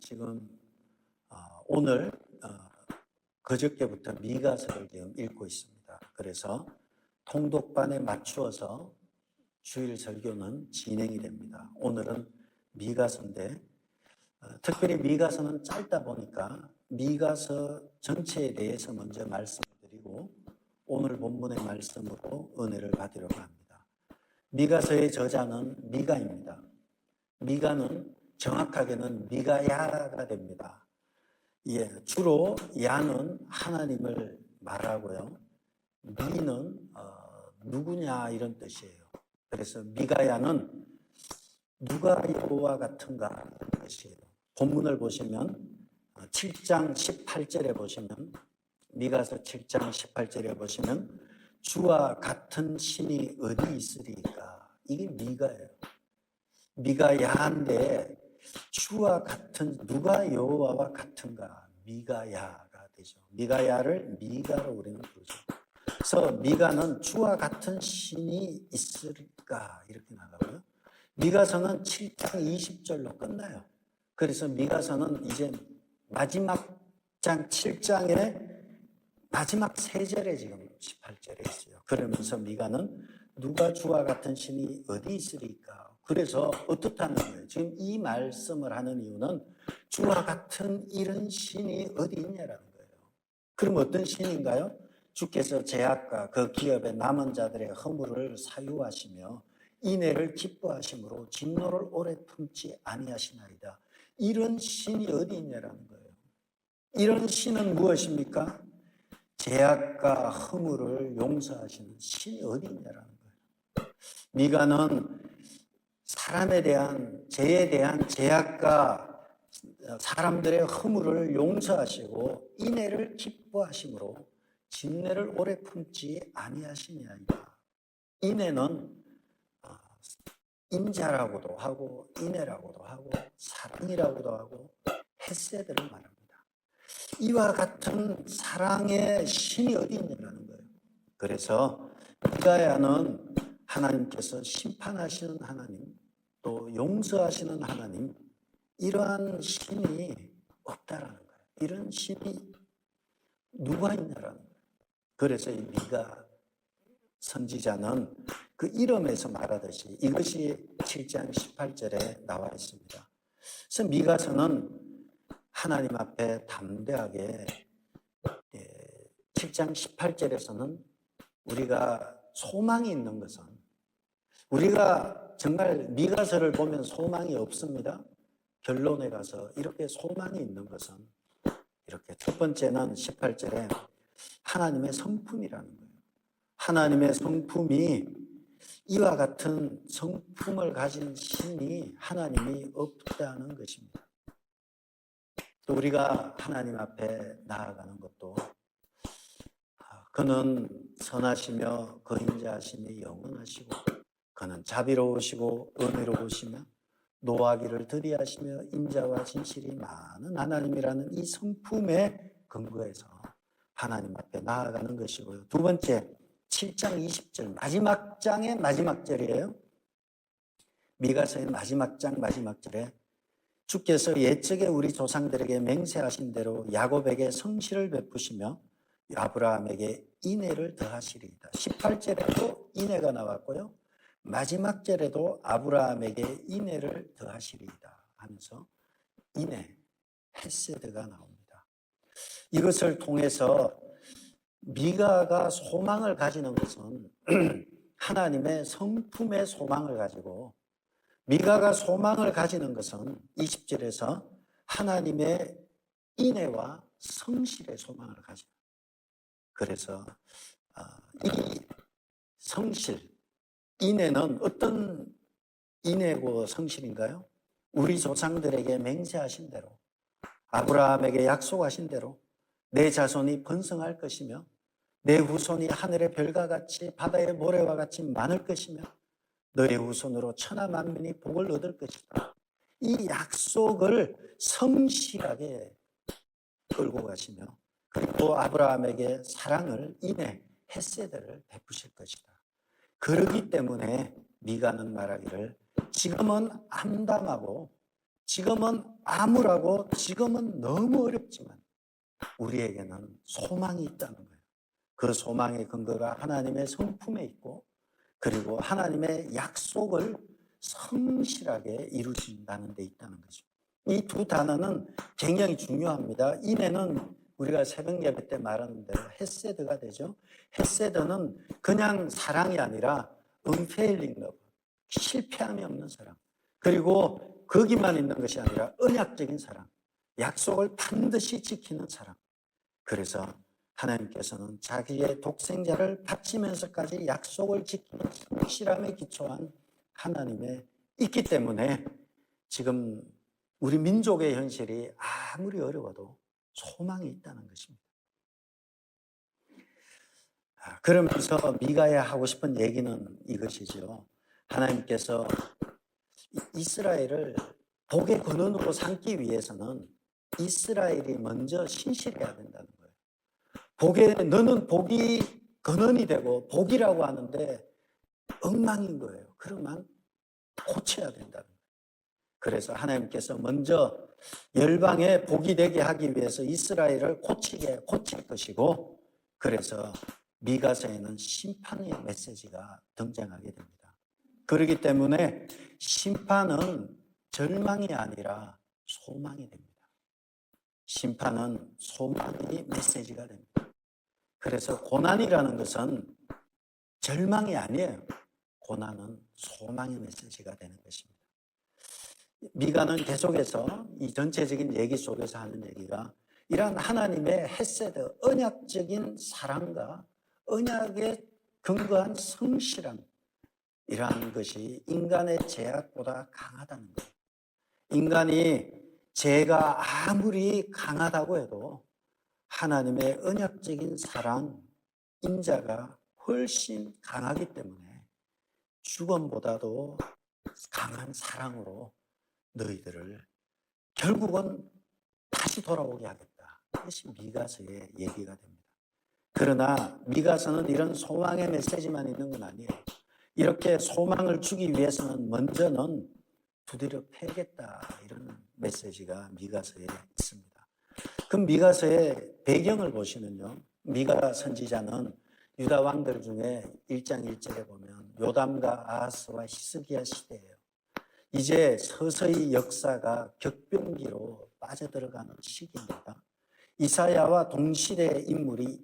지금 오늘 그저께부터 미가서를 지금 읽고 있습니다. 그래서 통독반에 맞추어서 주일 설교는 진행이 됩니다. 오늘은 미가서인데 특별히 미가서는 짧다 보니까 미가서 전체에 대해서 먼저 말씀을 드리고 오늘 본문의 말씀으로 은혜를 받으려고 합니다. 미가서의 저자는 미가입니다. 미가는 정확하게는 미가야가 됩니다. 주로 야는 하나님을 말하고요. 미는 누구냐 이런 뜻이에요. 그래서 미가야는 누가 여호와 같은가 이런 뜻이에요. 본문을 보시면 7장 18절에 보시면 미가서 7장 18절에 보시면 주와 같은 신이 어디 있으리까? 이게 미가예요. 미가야인데 주와 같은 누가 여호와와 같은가? 미가야가 되죠. 미가야를 미가로 우리는 부르죠. 그래서 미가는 주와 같은 신이 있을까 이렇게 나가고요. 미가서는 7장 20절로 끝나요. 그래서 미가서는 이제 마지막 장 7장의 마지막 3절에 지금 18절에 있어요. 그러면서 미가는 누가 주와 같은 신이 어디 있으리까? 그래서 어떻다는 거예요? 지금 이 말씀을 하는 이유는 주와 같은 이런 신이 어디 있냐라는 거예요. 그럼 어떤 신인가요? 주께서 제약과 그 기업의 남은 자들의 허물을 사유하시며 인애를 기뻐하심으로 진노를 오래 품지 아니하시나이다. 이런 신이 어디 있냐라는 거예요. 이런 신은 무엇입니까? 제약과 허물을 용서하시는 신이 어디 있냐라는 거예요. 미가는 사람에 대한 죄에 대한 제약과 사람들의 허물을 용서하시고 인애를 기뻐하심으로 진노를 오래 품지 아니하시냐이다. 인애는 인자라고도 하고 인애라고도 하고 사랑이라고도 하고 헤세드를 말합니다. 이와 같은 사랑의 신이 어디 있냐는 거예요. 그래서 미가야는 하나님께서 심판하시는 하나님, 또 용서하시는 하나님, 이러한 신이 없다라는 거예요. 이런 신이 누가 있냐라는 거예요. 그래서 이 미가 선지자는 그 이름에서 말하듯이 이것이 7장 18절에 나와 있습니다. 그래서 미가서는 하나님 앞에 담대하게 7장 18절에서는 우리가 소망이 있는 것은 우리가 정말 미가서를 보면 소망이 없습니다. 결론에 가서 이렇게 소망이 있는 것은 이렇게 첫 번째는 18절에 하나님의 성품이라는 거예요. 하나님의 성품이 이와 같은 성품을 가진 신이 하나님이 없다는 것입니다. 또 우리가 하나님 앞에 나아가는 것도 그는 선하시며 거인자하심이 영원하시고 그는 자비로우시고 은혜로우시며 노하기를 더디하시며 인자와 진실이 많은 하나님이라는 이 성품에 근거해서 하나님 앞에 나아가는 것이고요. 두 번째 7장 20절 마지막 장의 마지막 절이에요. 미가서의 마지막 장 마지막 절에 주께서 옛적에 우리 조상들에게 맹세하신 대로 야곱에게 성실을 베푸시며 아브라함에게 인애를 더하시리이다. 18절에도 인애가 나왔고요. 마지막 절에도 아브라함에게 인애를 더하시리이다 하면서 인애, 헤세드가 나옵니다. 이것을 통해서 미가가 소망을 가지는 것은 하나님의 성품의 소망을 가지고 미가가 소망을 가지는 것은 20절에서 하나님의 인애와 성실의 소망을 가져요. 그래서 이 성실, 인애는 어떤 인애고 성실인가요? 우리 조상들에게 맹세하신 대로 아브라함에게 약속하신 대로 내 자손이 번성할 것이며 내 후손이 하늘의 별과 같이 바다의 모래와 같이 많을 것이며 너의 후손으로 천하 만민이 복을 얻을 것이다. 이 약속을 성실하게 끌고 가시며 그리고 아브라함에게 사랑을 인애, 헤세드를 베푸실 것이다. 그러기 때문에 미가는 말하기를 지금은 암담하고 지금은 암울하고 지금은 너무 어렵지만 우리에게는 소망이 있다는 거예요. 그 소망의 근거가 하나님의 성품에 있고 그리고 하나님의 약속을 성실하게 이루신다는 데 있다는 거죠. 이 두 단어는 굉장히 중요합니다. 인해는 우리가 새벽 예배 때 말하는 대로 헤세드가 되죠. 헤세드는 그냥 사랑이 아니라 unfailing love, 실패함이 없는 사랑. 그리고 거기만 있는 것이 아니라 언약적인 사랑, 약속을 반드시 지키는 사랑. 그래서 하나님께서는 자기의 독생자를 바치면서까지 약속을 지키는 성실함에 기초한 하나님의 있기 때문에 지금 우리 민족의 현실이 아무리 어려워도 소망이 있다는 것입니다. 그러면서 미가야 하고 싶은 얘기는 이것이죠. 하나님께서 이스라엘을 복의 근원으로 삼기 위해서는 이스라엘이 먼저 신실해야 된다는 거예요. 너는 복이 근원이 되고 복이라고 하는데 엉망인 거예요. 그러면 고쳐야 된다는 거예요. 그래서 하나님께서 먼저 열방에 복이 되게 하기 위해서 이스라엘을 고칠 것이고, 그래서 미가서에는 심판의 메시지가 등장하게 됩니다. 그렇기 때문에 심판은 절망이 아니라 소망이 됩니다. 심판은 소망의 메시지가 됩니다. 그래서 고난이라는 것은 절망이 아니에요. 고난은 소망의 메시지가 되는 것입니다. 미가는 계속해서 이 전체적인 얘기 속에서 하는 얘기가 이러한 하나님의 헤세드, 언약적인 사랑과 언약에 근거한 성실함, 이러한 것이 인간의 죄악보다 강하다는 거예요. 인간이 죄가 아무리 강하다고 해도 하나님의 언약적인 사랑, 인자가 훨씬 강하기 때문에 죽음보다도 강한 사랑으로 너희들을 결국은 다시 돌아오게 하겠다. 이것이 미가서의 얘기가 됩니다. 그러나 미가서는 이런 소망의 메시지만 있는 건 아니에요. 이렇게 소망을 주기 위해서는 먼저는 두드려 패겠다, 이런 메시지가 미가서에 있습니다. 그럼 미가서의 배경을 보시면요, 미가 선지자는 유다 왕들 중에 1장 1절에 보면 요담과 아하스와 히스기야 시대예요. 이제 서서히 역사가 격변기로 빠져들어가는 시기입니다. 이사야와 동시대 인물이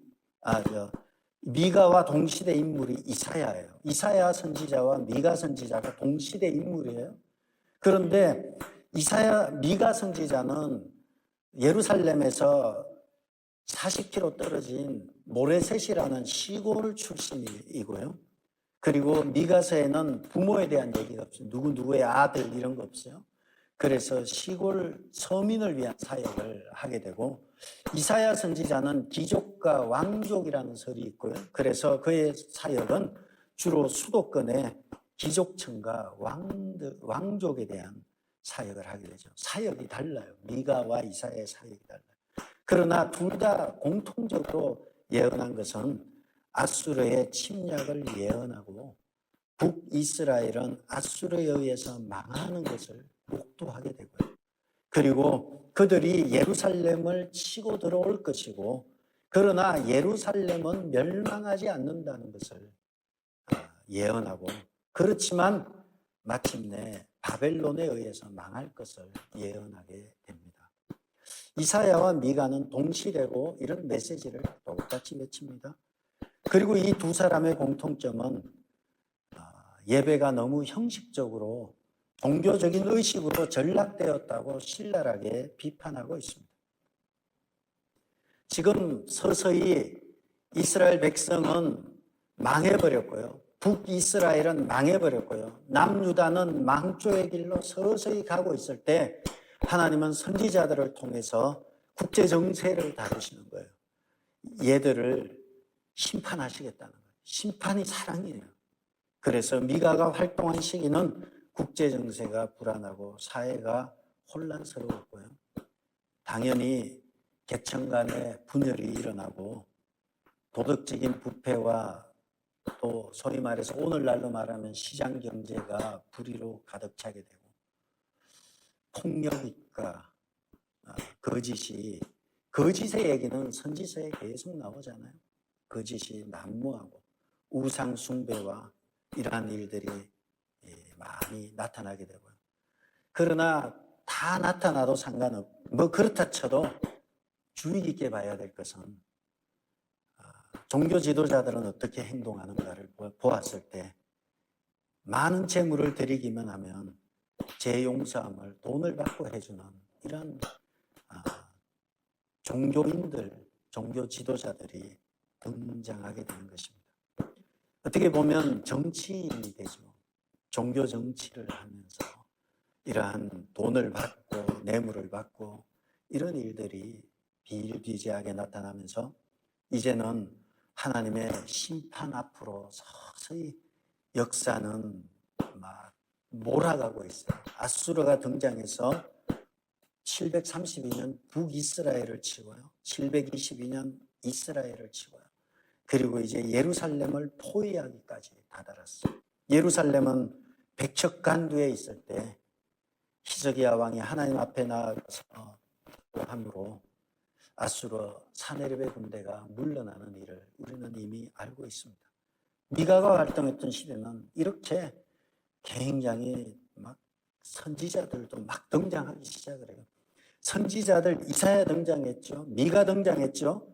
미가와 동시대 인물이 이사야예요. 이사야 선지자와 미가 선지자가 동시대 인물이에요. 그런데 미가 선지자는 예루살렘에서 40km 떨어진 모레셋이라는 시골 출신이고요. 그리고 미가서에는 부모에 대한 얘기가 없어요. 누구의 아들 이런 거 없어요. 그래서 시골 서민을 위한 사역을 하게 되고, 이사야 선지자는 귀족과 왕족이라는 설이 있고요. 그래서 그의 사역은 주로 수도권의 귀족층과 왕족에 대한 사역을 하게 되죠. 사역이 달라요. 미가와 이사야의 사역이 달라요. 그러나 둘 다 공통적으로 예언한 것은 아수르의 침략을 예언하고 북이스라엘은 아수르에 의해서 망하는 것을 목도하게 되고요. 그리고 그들이 예루살렘을 치고 들어올 것이고, 그러나 예루살렘은 멸망하지 않는다는 것을 예언하고, 그렇지만 마침내 바벨론에 의해서 망할 것을 예언하게 됩니다. 이사야와 미가는 동시되고 이런 메시지를 똑같이 외칩니다. 그리고 이 두 사람의 공통점은 예배가 너무 형식적으로 종교적인 의식으로 전락되었다고 신랄하게 비판하고 있습니다. 지금 서서히 이스라엘 백성은 망해버렸고요. 북이스라엘은 망해버렸고요. 남유다는 망조의 길로 서서히 가고 있을 때 하나님은 선지자들을 통해서 국제정세를 다루시는 거예요. 얘들을 심판하시겠다는 거예요. 심판이 사랑이에요. 그래서 미가가 활동한 시기는 국제정세가 불안하고 사회가 혼란스러웠고요. 당연히 계층 간의 분열이 일어나고 도덕적인 부패와 또 소위 말해서 오늘날로 말하면 시장 경제가 불의로 가득 차게 되고, 폭력과 거짓의 얘기는 선지서에 계속 나오잖아요. 거짓이 난무하고 우상 숭배와 이러한 일들이 많이 나타나게 되고요. 그러나 다 나타나도 상관없고 뭐 그렇다 쳐도 주의 깊게 봐야 될 것은 종교 지도자들은 어떻게 행동하는가를 보았을 때 많은 재물을 드리기만 하면 재용서함을 돈을 받고 해주는 이런 종교인들, 종교 지도자들이 등장하게 되는 것입니다. 어떻게 보면 정치인이 되죠. 종교 정치를 하면서 이러한 돈을 받고 뇌물을 받고 이런 일들이 비일비재하게 나타나면서 이제는 하나님의 심판 앞으로 서서히 역사는 막 몰아가고 있어요. 아수르가 등장해서 732년 북이스라엘을 치고요. 722년 이스라엘을 치고요. 그리고 이제 예루살렘을 포위하기까지 다다랐어요. 예루살렘은 백척간두에 있을 때 히스기야 왕이 하나님 앞에 나가서 함으로 아수르 사네립의 군대가 물러나는 일을 우리는 이미 알고 있습니다. 미가가 활동했던 시대는 이렇게 굉장히 막 선지자들도 막 등장하기 시작을 해요. 선지자들 이사야 등장했죠. 미가 등장했죠.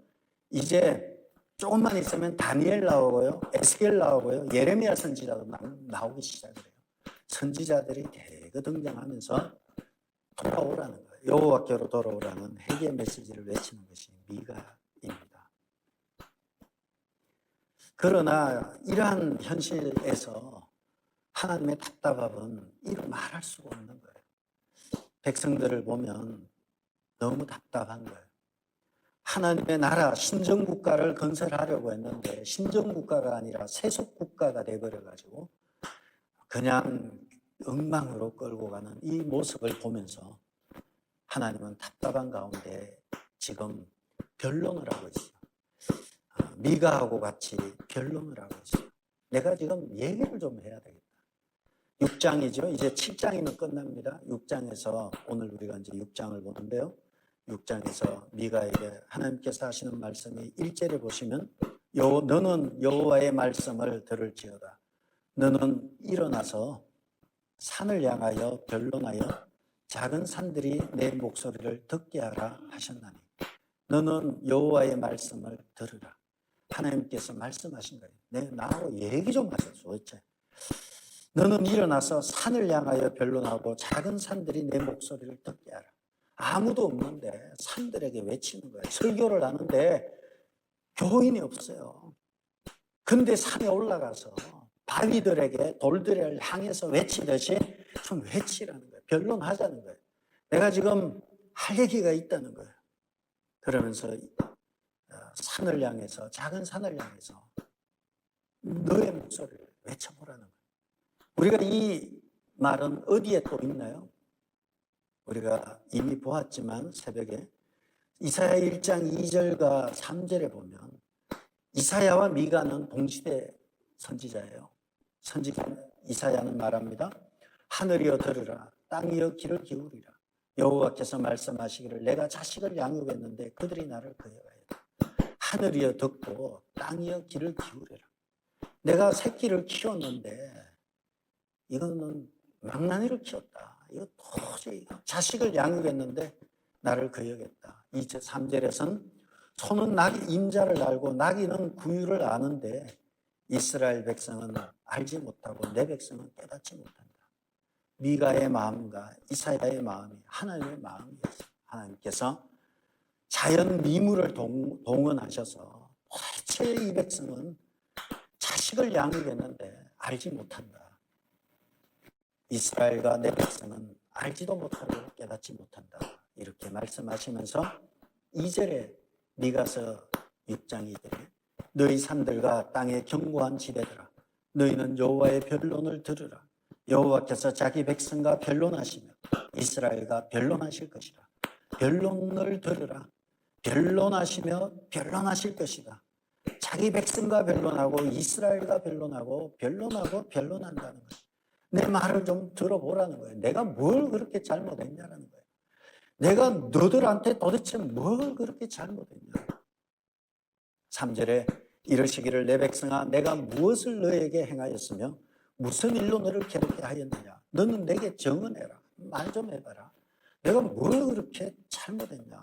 이제 조금만 있으면 다니엘 나오고요. 에스겔 나오고요. 예레미야 선지자도 나오기 시작을 해요. 선지자들이 대거 등장하면서 돌아오라는 거예요. 여호와께로 돌아오라는 회개 메시지를 외치는 것이 미가입니다. 그러나 이러한 현실에서 하나님의 답답함은 이루 말할 수가 없는 거예요. 백성들을 보면 너무 답답한 거예요. 하나님의 나라 신정국가를 건설하려고 했는데 신정국가가 아니라 세속국가가 돼버려가지고 그냥 엉망으로 끌고 가는 이 모습을 보면서 하나님은 답답한 가운데 지금 변론을 하고 있어요. 미가하고 같이 변론을 하고 있어요. 내가 지금 얘기를 좀 해야 되겠다. 6장이죠. 이제 7장이면 끝납니다. 6장에서 오늘 우리가 이제 6장을 보는데요. 6장에서 미가에게 하나님께서 하시는 말씀이 1절에 보시면 너는 여호와의 말씀을 들을지어다. 너는 일어나서 산을 향하여 변론하여 작은 산들이 내 목소리를 듣게 하라 하셨나니 너는 여호와의 말씀을 들으라. 하나님께서 말씀하신 거예요. 나하고 얘기 좀 하세요. 도대체 너는 일어나서 산을 향하여 변론하고 작은 산들이 내 목소리를 듣게 하라. 아무도 없는데 산들에게 외치는 거예요. 설교를 하는데 교인이 없어요. 근데 산에 올라가서 바위들에게 돌들을 향해서 외치듯이 좀 외치라는 거예요. 변론하자는 거예요. 내가 지금 할 얘기가 있다는 거예요. 그러면서 산을 향해서 작은 산을 향해서 너의 목소리를 외쳐보라는 거예요. 우리가 이 말은 어디에 또 있나요? 우리가 이미 보았지만 새벽에 이사야 1장 2절과 3절에 보면 이사야와 미가는 동시대 선지자예요. 선지자 이사야는 말합니다. 하늘이여 들으라. 땅이여 귀를 기울이라. 여호와께서 말씀하시기를 내가 자식을 양육했는데 그들이 나를 거역하였다. 하늘이여 듣고 땅이여 귀를 기울이라. 내가 새끼를 키웠는데 이거는 망나니를 키웠다. 이거 도저히 자식을 양육했는데 나를 거역했다. 2절 3절에서는 소는 나귀 임자를 알고 나귀는 구유를 아는데 이스라엘 백성은 알지 못하고 내 백성은 깨닫지 못한다. 미가의 마음과 이사야의 마음이 하나님의 마음이었어요. 하나님께서 자연 미물을 동원하셔서 도대체 이 백성은 자식을 양육했는데 알지 못한다. 이스라엘과 내 백성은 알지도 못하고 깨닫지 못한다. 이렇게 말씀하시면서 2절에 미가서 6장 2절에 너희 산들과 땅의 견고한 지대들아 너희는 여호와의 변론을 들으라. 여호와께서 자기 백성과 변론하시며 이스라엘과 변론하실 것이라. 변론을 들으라. 변론하시며 변론하실 것이다. 자기 백성과 변론하고 이스라엘과 변론하고 변론한다는 거예요. 내 말을 좀 들어보라는 거예요. 내가 뭘 그렇게 잘못했냐라는 거예요. 내가 너들한테 도대체 뭘 그렇게 잘못했냐. 3절에 이르시기를 내 백성아 내가 무엇을 너에게 행하였으며 무슨 일로 너를 괴롭게 하였느냐. 너는 내게 증언해라. 말 좀 해봐라. 내가 뭘 그렇게 잘못했냐.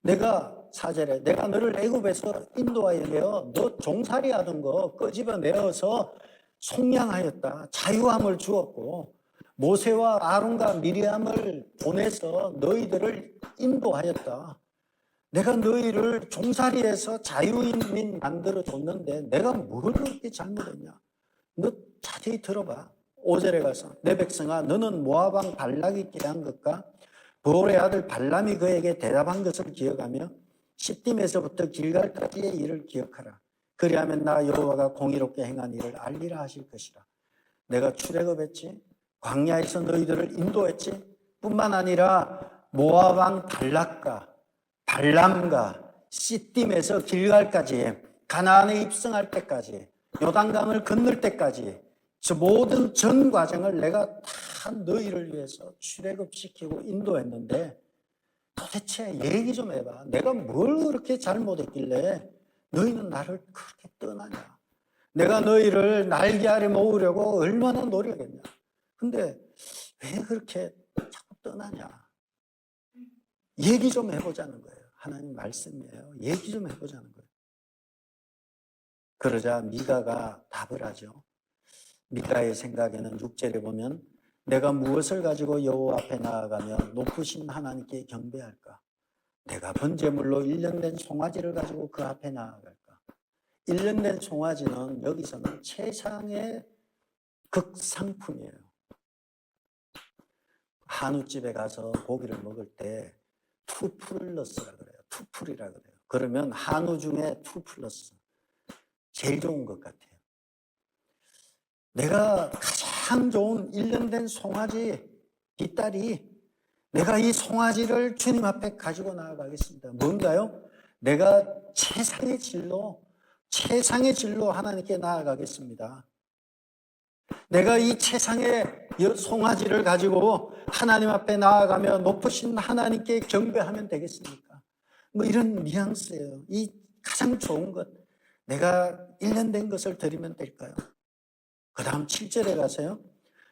내가 4절에 내가 너를 애굽에서 인도하여 내어 너 종살이 하던 거 끄집어내어서 속량하였다. 자유함을 주었고 모세와 아론과 미리암을 보내서 너희들을 인도하였다. 내가 너희를 종살이에서 자유인민 만들어줬는데 내가 뭘 그렇게 잘못했냐. 너 자세히 들어봐. 5절에 가서 내 백성아 너는 모압 왕 발락이 꾀한 것과 보올의 아들 발람이 그에게 대답한 것을 기억하며 시딤에서부터 길갈까지의 일을 기억하라. 그리하면 나 여호와가 공의롭게 행한 일을 알리라 하실 것이라. 내가 출애굽했지 광야에서 너희들을 인도했지 뿐만 아니라 모압 왕 발락과 발람과 시딤에서 길갈까지 가나안에 입성할 때까지 요단강을 건널 때까지 저 모든 전 과정을 내가 다 너희를 위해서 출애굽시키고 인도했는데 도대체 얘기 좀 해봐. 내가 뭘 그렇게 잘못했길래 너희는 나를 그렇게 떠나냐. 내가 너희를 날개 아래 모으려고 얼마나 노력했냐. 근데 왜 그렇게 자꾸 떠나냐. 얘기 좀 해보자는 거예요. 하나님 말씀이에요. 얘기 좀 해보자는 거예요. 그러자 미가가 답을 하죠. 미가의 생각에는 6절에 보면 내가 무엇을 가지고 여호와 앞에 나아가며 높으신 하나님께 경배할까? 내가 번제물로 1년 된 송아지를 가지고 그 앞에 나아갈까? 1년 된 송아지는 여기서는 최상의 극상품이에요. 한우집에 가서 고기를 먹을 때 투플러스라 그래요. 투플이라 그래요. 그러면 한우 중에 투플러스. 제일 좋은 것 같아요. 내가 가장 좋은 1년 된 송아지 뒷다리, 내가 이 송아지를 주님 앞에 가지고 나아가겠습니다. 뭔가요? 내가 최상의 질로 하나님께 나아가겠습니다. 내가 이 최상의 송아지를 가지고 하나님 앞에 나아가며 높으신 하나님께 경배하면 되겠습니까? 뭐 이런 뉘앙스예요. 이 가장 좋은 것, 내가 1년 된 것을 드리면 될까요? 그 다음 7절에 가서요.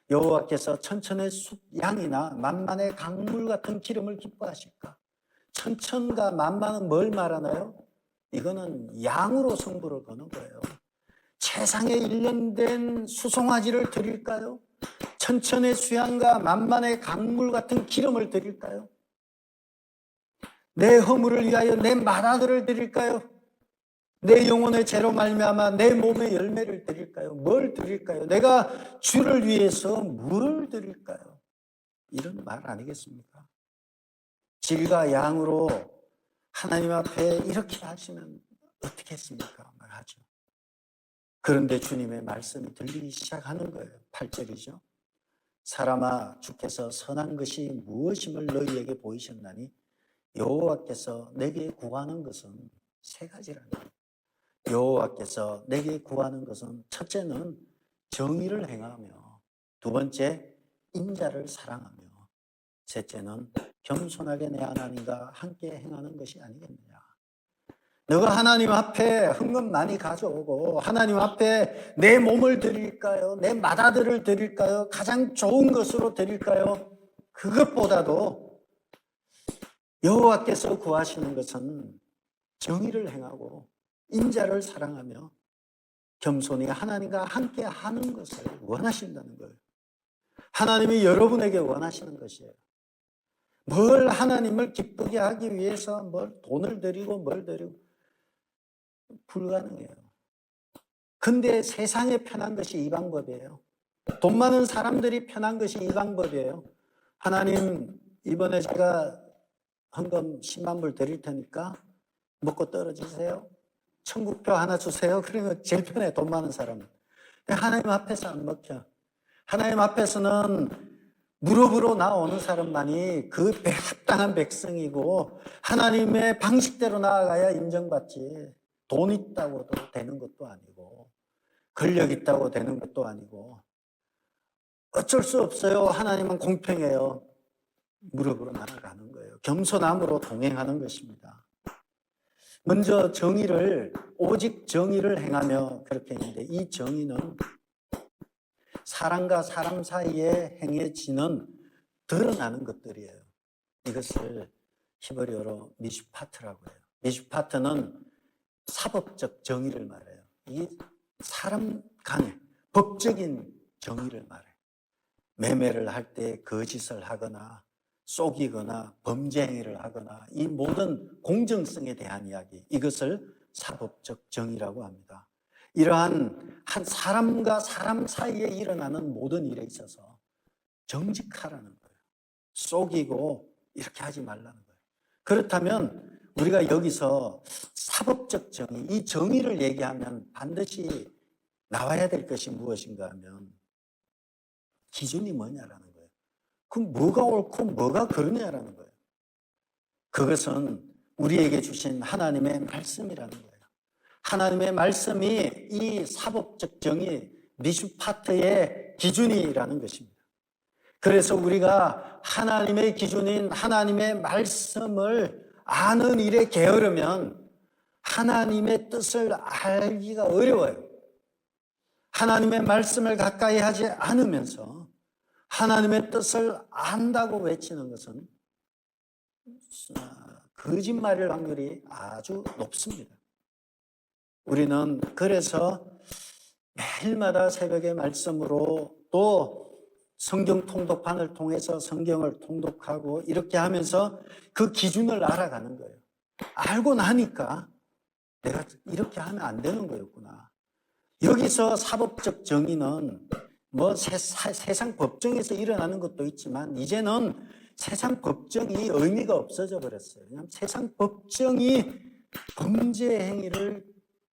여호와께서 천천의 숫 양이나 만만의 강물 같은 기름을 기뻐하실까? 천천과 만만은 뭘 말하나요? 이거는 양으로 승부를 거는 거예요. 최상의 1년 된 수송아지를 드릴까요? 천천의 수양과 만만의 강물 같은 기름을 드릴까요? 내 허물을 위하여 내 맏아들을 드릴까요? 내 영혼의 죄로 말미암아 내 몸의 열매를 드릴까요? 뭘 드릴까요? 내가 주를 위해서 뭘 드릴까요? 이런 말 아니겠습니까? 질과 양으로 하나님 앞에 이렇게 하시면 어떻게 했습니까? 말하죠. 그런데 주님의 말씀이 들리기 시작하는 거예요. 8절이죠. 사람아 주께서 선한 것이 무엇임을 너희에게 보이셨나니 여호와께서 내게 구하는 것은 세 가지라는 거예요. 여호와께서 내게 구하는 것은 첫째는 정의를 행하며 두 번째 인자를 사랑하며 셋째는 겸손하게 내 하나님과 함께 행하는 것이 아니겠느냐. 너가 하나님 앞에 헌금 많이 가져오고 하나님 앞에 내 몸을 드릴까요? 내 맏아들을 드릴까요? 가장 좋은 것으로 드릴까요? 그것보다도 여호와께서 구하시는 것은 정의를 행하고 인자를 사랑하며 겸손히 하나님과 함께 하는 것을 원하신다는 거예요. 하나님이 여러분에게 원하시는 것이에요. 뭘 하나님을 기쁘게 하기 위해서 뭘 돈을 드리고 뭘 드리고 불가능해요. 근데 세상에 편한 것이 이 방법이에요. 돈 많은 사람들이 편한 것이 이 방법이에요. 하나님 이번에 제가 헌금 10만 불 드릴 테니까 먹고 떨어지세요. 천국표 하나 주세요. 그러면 제일 편해, 돈 많은 사람은. 하나님 앞에서 안 먹혀. 하나님 앞에서는 무릎으로 나오는 사람만이 그 합당한 백성이고 하나님의 방식대로 나아가야 인정받지. 돈 있다고도 되는 것도 아니고 권력 있다고 되는 것도 아니고 어쩔 수 없어요. 하나님은 공평해요. 무릎으로 나아가는 거예요. 겸손함으로 동행하는 것입니다. 먼저 오직 정의를 행하며 그렇게 했는데, 이 정의는 사람과 사람 사이에 행해지는 드러나는 것들이에요. 이것을 히브리어로 미슈파트라고 해요. 미슈파트는 사법적 정의를 말해요. 이 사람 간의 법적인 정의를 말해요. 매매를 할 때 거짓을 하거나 속이거나 범죄 행위를 하거나 이 모든 공정성에 대한 이야기, 이것을 사법적 정의라고 합니다. 이러한 한 사람과 사람 사이에 일어나는 모든 일에 있어서 정직하라는 거예요. 속이고 이렇게 하지 말라는 거예요. 그렇다면 우리가 여기서 사법적 정의, 이 정의를 얘기하면 반드시 나와야 될 것이 무엇인가 하면 기준이 뭐냐라는 거예요. 그럼 뭐가 옳고 뭐가 그르냐라는 거예요. 그것은 우리에게 주신 하나님의 말씀이라는 거예요. 하나님의 말씀이 이 사법적 정의, 미슈파트의 기준이라는 것입니다. 그래서 우리가 하나님의 기준인 하나님의 말씀을 아는 일에 게으르면 하나님의 뜻을 알기가 어려워요. 하나님의 말씀을 가까이 하지 않으면서 하나님의 뜻을 안다고 외치는 것은 거짓말일 확률이 아주 높습니다. 우리는 그래서 매일마다 새벽의 말씀으로 또 성경 통독판을 통해서 성경을 통독하고 이렇게 하면서 그 기준을 알아가는 거예요. 알고 나니까 내가 이렇게 하면 안 되는 거였구나. 여기서 사법적 정의는 뭐 세상 법정에서 일어나는 것도 있지만 이제는 세상 법정이 의미가 없어져 버렸어요. 그냥 세상 법정이 범죄 행위를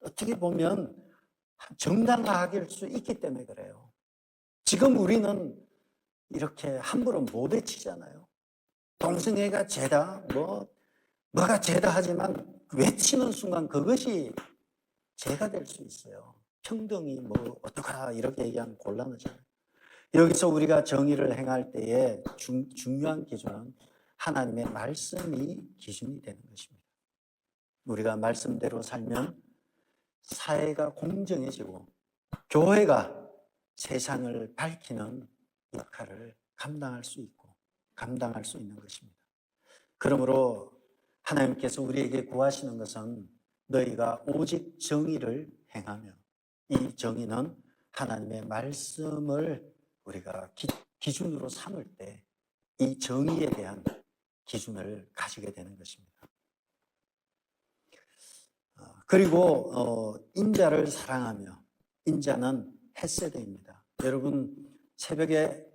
어떻게 보면 정당화할 수 있기 때문에 그래요. 지금 우리는 이렇게 함부로 못 외치잖아요. 동성애가 죄다, 뭐가 죄다 하지만 외치는 순간 그것이 죄가 될 수 있어요. 평등이 어떡하 이렇게 얘기하면 곤란하잖아요. 여기서 우리가 정의를 행할 때에 중요한 기준은 하나님의 말씀이 기준이 되는 것입니다. 우리가 말씀대로 살면 사회가 공정해지고 교회가 세상을 밝히는 역할을 감당할 수 있는 것입니다. 그러므로 하나님께서 우리에게 구하시는 것은 너희가 오직 정의를 행하며, 이 정의는 하나님의 말씀을 우리가 기준으로 삼을 때 이 정의에 대한 기준을 가지게 되는 것입니다. 그리고 인자를 사랑하며, 인자는 헤세드입니다. 여러분 새벽에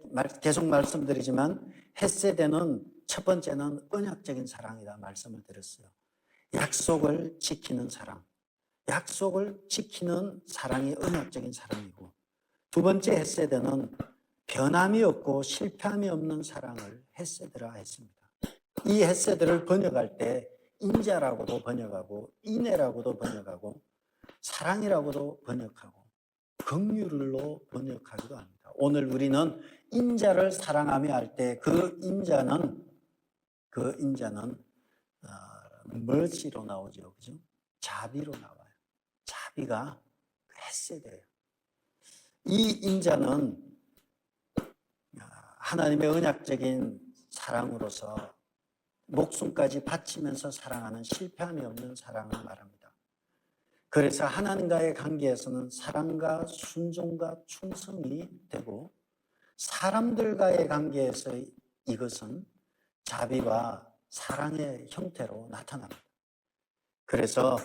계속 말씀드리지만 헤세드는 첫 번째는 언약적인 사랑이다 말씀을 드렸어요. 약속을 지키는 사랑, 약속을 지키는 사랑이 언약적인 사랑이고, 두 번째 헤세드는 변함이 없고 실패함이 없는 사랑을 헤세드라 했습니다. 이 헤세드를 번역할 때 인자라고도 번역하고 인애라고도 번역하고 사랑이라고도 번역하고 긍휼로 번역하기도 합니다. 오늘 우리는 인자를 사랑하며 할 때 그 인자는 mercy로 나오죠, 그죠? 자비로 나와요. 자비가 헤세드예요. 이 인자는 하나님의 언약적인 사랑으로서 목숨까지 바치면서 사랑하는 실패함이 없는 사랑을 말합니다. 그래서 하나님과의 관계에서는 사랑과 순종과 충성이 되고, 사람들과의 관계에서 이것은 자비와 사랑의 형태로 나타납니다. 그래서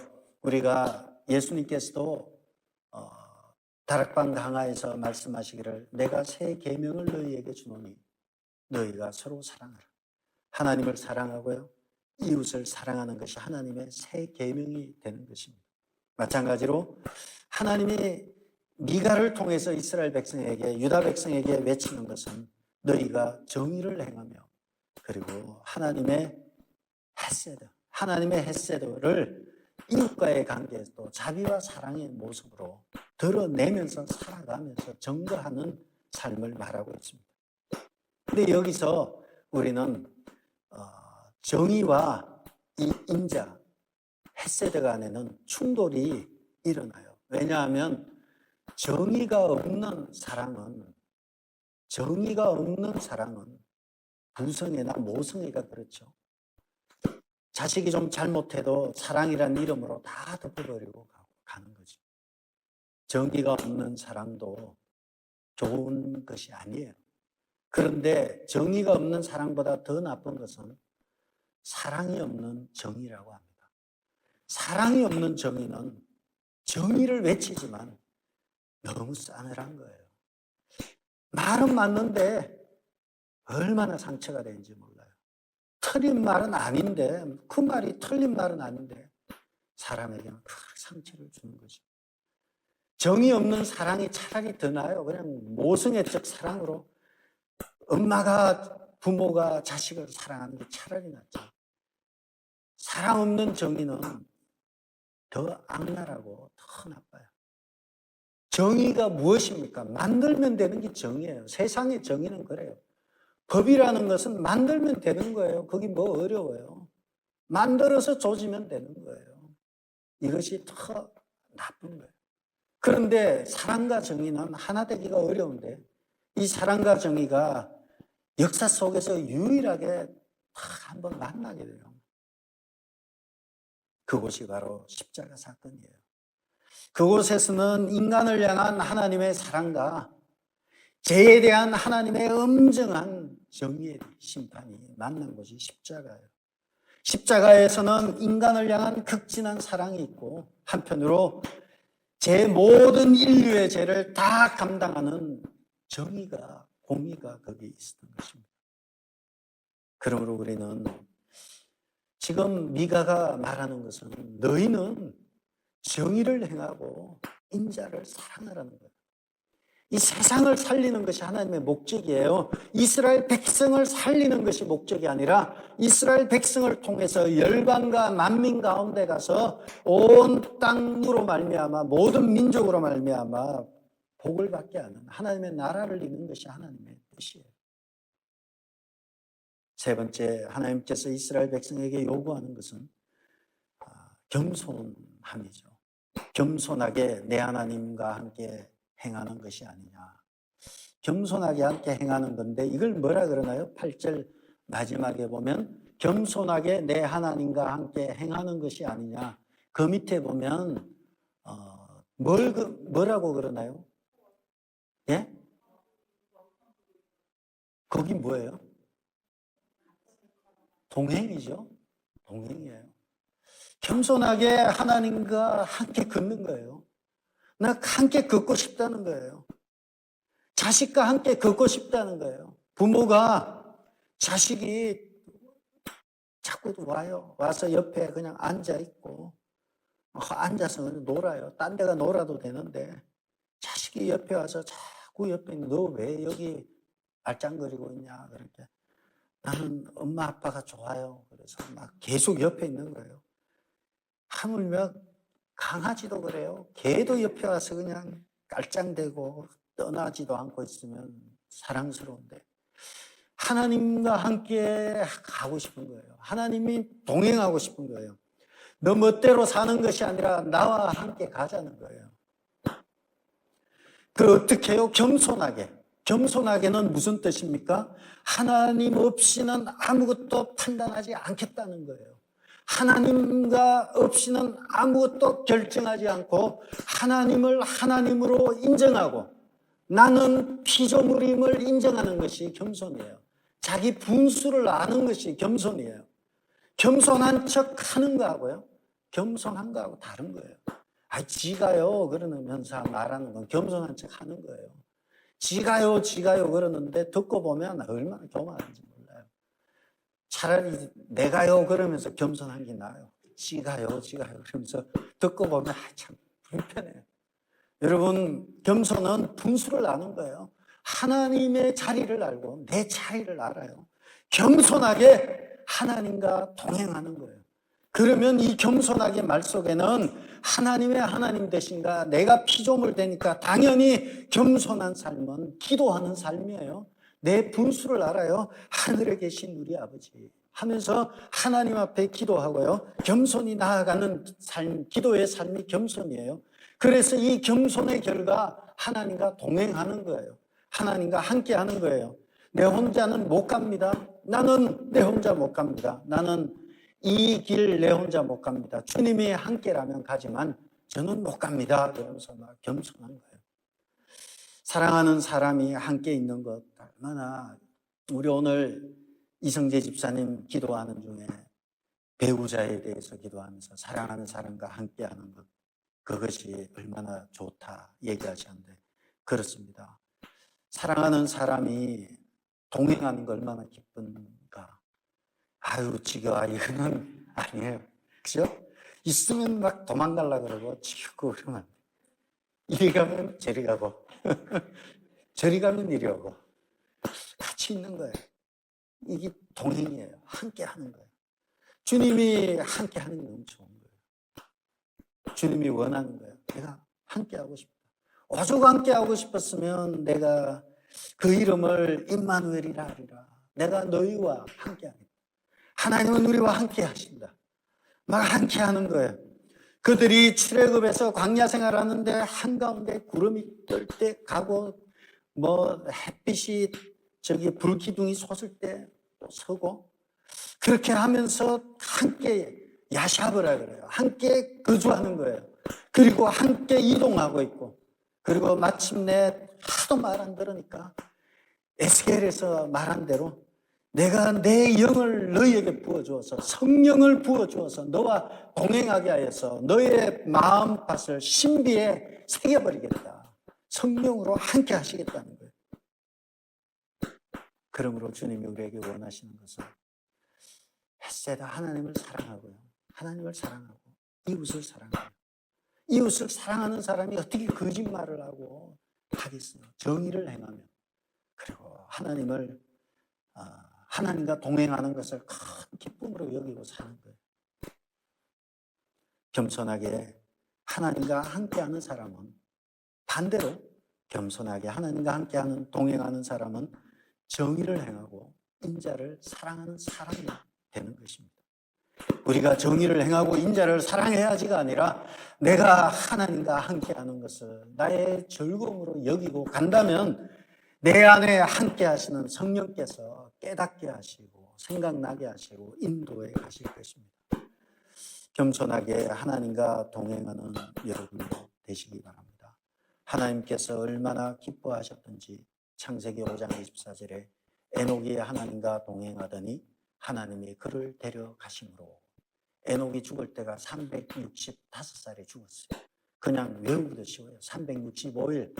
우리가 예수님께서도 다락방 강화에서 말씀하시기를 내가 새 계명을 너희에게 주노니 너희가 서로 사랑하라. 하나님을 사랑하고요, 이웃을 사랑하는 것이 하나님의 새 계명이 되는 것입니다. 마찬가지로 하나님이 미가를 통해서 이스라엘 백성에게, 유다 백성에게 외치는 것은 너희가 정의를 행하며, 그리고 하나님의 헤세드를 이웃과의 관계에서도 자비와 사랑의 모습으로 드러내면서 살아가면서 증거하는 삶을 말하고 있습니다. 근데 여기서 우리는 정의와 이 인자, 헤세드 간에는 충돌이 일어나요. 왜냐하면 정의가 없는 사랑은 부성애나 모성애가 그렇죠. 자식이 좀 잘못해도 사랑이란 이름으로 다 덮어버리고 가는 거죠. 정의가 없는 사랑도 좋은 것이 아니에요. 그런데 정의가 없는 사랑보다 더 나쁜 것은 사랑이 없는 정의라고 합니다. 사랑이 없는 정의는 정의를 외치지만 너무 싸늘한 거예요. 말은 맞는데 얼마나 상처가 되는지 몰라요. 틀린 말은 아닌데, 그 말이 틀린 말은 아닌데 사람에게는 큰 상처를 주는 거죠. 정의 없는 사랑이 차라리 더 나아요. 그냥 모성애적 사랑으로 부모가 자식을 사랑하는 게 차라리 낫죠. 사랑 없는 정의는 더 악랄하고 더 나빠요. 정의가 무엇입니까? 만들면 되는 게 정의예요. 세상의 정의는 그래요. 법이라는 것은 만들면 되는 거예요. 그게 뭐 어려워요. 만들어서 조지면 되는 거예요. 이것이 더 나쁜 거예요. 그런데 사랑과 정의는 하나 되기가 어려운데 이 사랑과 정의가 역사 속에서 유일하게 한번 만나게 돼요. 그곳이 바로 십자가 사건이에요. 그곳에서는 인간을 향한 하나님의 사랑과 죄에 대한 하나님의 엄정한 정의의 심판이 만난 곳이 십자가예요. 십자가에서는 인간을 향한 극진한 사랑이 있고 한편으로 제 모든 인류의 죄를 다 감당하는 정의가, 공의가 거기에 있었던 것입니다. 그러므로 우리는 지금 미가가 말하는 것은 너희는 정의를 행하고 인자를 사랑하라는 거예요. 이 세상을 살리는 것이 하나님의 목적이에요. 이스라엘 백성을 살리는 것이 목적이 아니라 이스라엘 백성을 통해서 열방과 만민 가운데 가서 온 땅으로 말미암아 모든 민족으로 말미암아 복을 받게 하는 하나님의 나라를 이루는 것이 하나님의 뜻이에요. 세 번째, 하나님께서 이스라엘 백성에게 요구하는 것은 겸손함이죠. 겸손하게 내 하나님과 함께 행하는 것이 아니냐. 겸손하게 함께 행하는 건데 이걸 뭐라 그러나요? 8절 마지막에 보면 겸손하게 내 하나님과 함께 행하는 것이 아니냐. 그 밑에 보면 뭐라고 그러나요? 예? 거기 뭐예요? 동행이죠. 동행이에요. 겸손하게 하나님과 함께 걷는 거예요. 나 함께 걷고 싶다는 거예요. 자식과 함께 걷고 싶다는 거예요. 부모가 자식이 자꾸 와요. 와서 옆에 그냥 앉아있고 앉아서 놀아요. 딴 데가 놀아도 되는데 자식이 옆에 와서 자꾸 옆에 너 왜 여기 알짱거리고 있냐 그렇게 나는 엄마 아빠가 좋아요. 그래서 막 계속 옆에 있는 거예요. 하물며 강아지도 그래요. 개도 옆에 와서 그냥 깔짱대고 떠나지도 않고 있으면 사랑스러운데 하나님과 함께 가고 싶은 거예요. 하나님이 동행하고 싶은 거예요. 너 멋대로 사는 것이 아니라 나와 함께 가자는 거예요. 그 어떻게 해요? 겸손하게. 겸손하게는 무슨 뜻입니까? 하나님 없이는 아무것도 판단하지 않겠다는 거예요. 하나님과 없이는 아무것도 결정하지 않고 하나님을 하나님으로 인정하고 나는 피조물임을 인정하는 것이 겸손이에요. 자기 분수를 아는 것이 겸손이에요. 겸손한 척 하는 거하고요. 겸손한 거하고 다른 거예요. 지가요 그러면서 말하는 건 겸손한 척 하는 거예요. 지가요 그러는데 듣고 보면 얼마나 교만한지 몰라요. 차라리 내가요 그러면서 겸손한 게 나아요. 지가요 그러면서 듣고 보면 참 불편해요. 여러분 겸손은 분수를 아는 거예요. 하나님의 자리를 알고 내 자리를 알아요. 겸손하게 하나님과 동행하는 거예요. 그러면 이 겸손하게 말 속에는 하나님의 하나님 되신가, 내가 피조물 되니까 당연히 겸손한 삶은 기도하는 삶이에요. 내 분수를 알아요. 하늘에 계신 우리 아버지 하면서 하나님 앞에 기도하고요. 겸손히 나아가는 삶, 기도의 삶이 겸손이에요. 그래서 이 겸손의 결과 하나님과 동행하는 거예요. 하나님과 함께 하는 거예요. 내 혼자는 못 갑니다. 나는 내 혼자 못 갑니다. 나는 이 길 내 혼자 못 갑니다. 주님이 함께라면 가지만 저는 못 갑니다. 그러면서 막 겸손한 거예요. 사랑하는 사람이 함께 있는 것 얼마나, 우리 오늘 이성재 집사님 기도하는 중에 배우자에 대해서 기도하면서 사랑하는 사람과 함께하는 것, 그것이 얼마나 좋다 얘기하셨는데 그렇습니다. 사랑하는 사람이 동행하는 거 얼마나 기쁜가. 아유 지금 이거는 아니에요. 그죠? 있으면 막 도망가려고 그러고 치우고 그러면 이리 가면 저리 가고 저리 가면 이리 오고 같이 있는 거예요. 이게 동행이에요. 함께 하는 거예요. 주님이 함께 하는 게 너무 좋은 거예요. 주님이 원하는 거예요. 내가 함께 하고 싶다. 오죽 함께 하고 싶었으면 내가 그 이름을 임마누엘이라 하리라. 내가 너희와 함께 하겠다. 하나님은 우리와 함께 하신다. 막 함께 하는 거예요. 그들이 출애굽에서 광야 생활하는데 한가운데 구름이 뜰 때 가고, 뭐 햇빛이 불기둥이 솟을 때 또 서고, 그렇게 하면서 함께 야샤브라 그래요. 함께 거주하는 거예요. 그리고 함께 이동하고 있고, 그리고 마침내 하도 말 안 들으니까 에스겔에서 말한 대로 내가 내 영을 너희에게 부어주어서, 성령을 부어주어서 너와 동행하게 하여서 너의 마음밭을 신비에 새겨버리겠다. 성령으로 함께 하시겠다는 거예요. 그러므로 주님이 우리에게 원하시는 것은 햇세다 하나님을 사랑하고요. 하나님을 사랑하고 이웃을 사랑하고, 이웃을 사랑하는 사람이 어떻게 거짓말을 하고 하겠어요. 정의를 행하며, 그리고 하나님과 동행하는 것을 큰 기쁨으로 여기고 사는 거예요. 겸손하게 하나님과 함께하는 사람은, 반대로 겸손하게 하나님과 함께하는 동행하는 사람은 정의를 행하고 인자를 사랑하는 사람이 되는 것입니다. 우리가 정의를 행하고 인자를 사랑해야지가 아니라 내가 하나님과 함께하는 것을 나의 즐거움으로 여기고 간다면 내 안에 함께 하시는 성령께서 깨닫게 하시고 생각나게 하시고 인도해 가실 것입니다. 겸손하게 하나님과 동행하는 여러분 되시기 바랍니다. 하나님께서 얼마나 기뻐하셨던지 창세기 5장 24절에 에녹이 하나님과 동행하더니 하나님이 그를 데려가심으로, 에녹이 죽을 때가 365살에 죽었어요. 그냥 외우기도 쉬워요. 365일,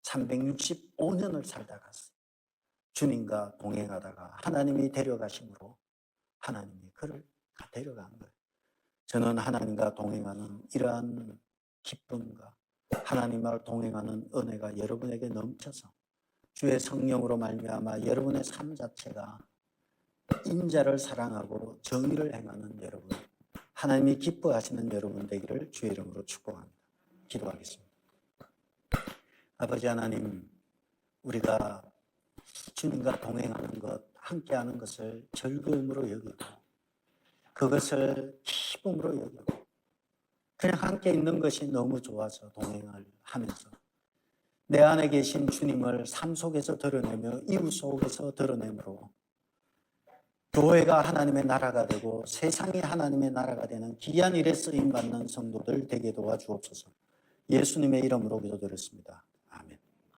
365년을 살다 갔어요. 주님과 동행하다가 하나님이 데려가심으로 하나님이 그를 데려간 거예요. 저는 하나님과 동행하는 이러한 기쁨과 하나님과 동행하는 은혜가 여러분에게 넘쳐서 주의 성령으로 말미암아 여러분의 삶 자체가 인자를 사랑하고 정의를 행하는 여러분, 하나님이 기뻐하시는 여러분 되기를 주의 이름으로 축복합니다. 기도하겠습니다. 아버지 하나님, 우리가 주님과 동행하는 것, 함께하는 것을 즐거움으로 여기고 그것을 기쁨으로 여기고 그냥 함께 있는 것이 너무 좋아서 동행을 하면서 내 안에 계신 주님을 삶 속에서 드러내며 이웃 속에서 드러내므로 교회가 하나님의 나라가 되고 세상이 하나님의 나라가 되는 귀한 일에 쓰임받는 성도들 되게 도와주옵소서. 예수님의 이름으로 기도드렸습니다.